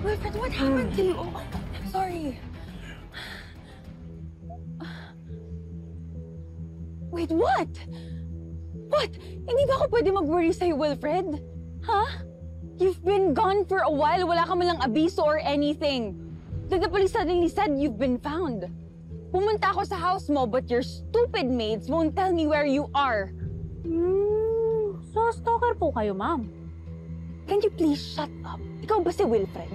Wilfred, what happened to you? I'm sorry. Wait, what? What? Hindi ba ako pwede mag-worry sa'yo, Wilfred? Huh? You've been gone for a while. Wala ka man lang abiso or anything. Then the police suddenly said you've been found. Pumunta ako sa house mo, but your stupid maids won't tell me where you are. So, stalker po kayo, ma'am. Can you please shut up? Ikaw ba si Wilfred?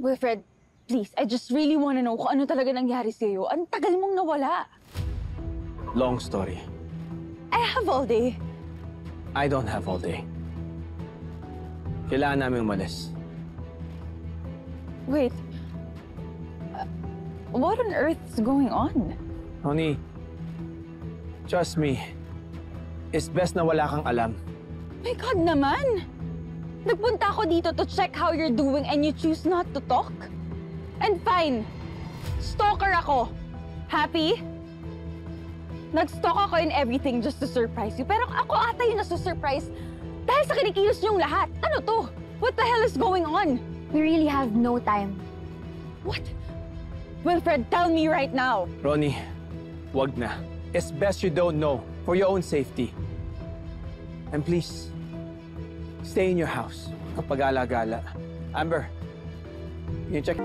Wilfred, please, I just really wanna know kung ano talaga nangyari sa'yo. Ang tagal mong nawala. Long story. I have all day. I don't have all day. Kailangan namin umalis. Wait. What on earth is going on? Honey, trust me. It's best na wala kang alam. My God naman! Nagpunta ako dito to check how you're doing and you choose not to talk? And fine. Stalker ako. Happy? Nag-stalk ako in everything just to surprise you. Pero ako ata yung nasusurprise dahil sa kinikilos niyong lahat. Ano to? What the hell is going on? We really have no time. What? Wilfred, tell me right now. Ronnie, wag na. It's best you don't know for your own safety. And please, stay in your house kapag gala-gala. Amber, you check...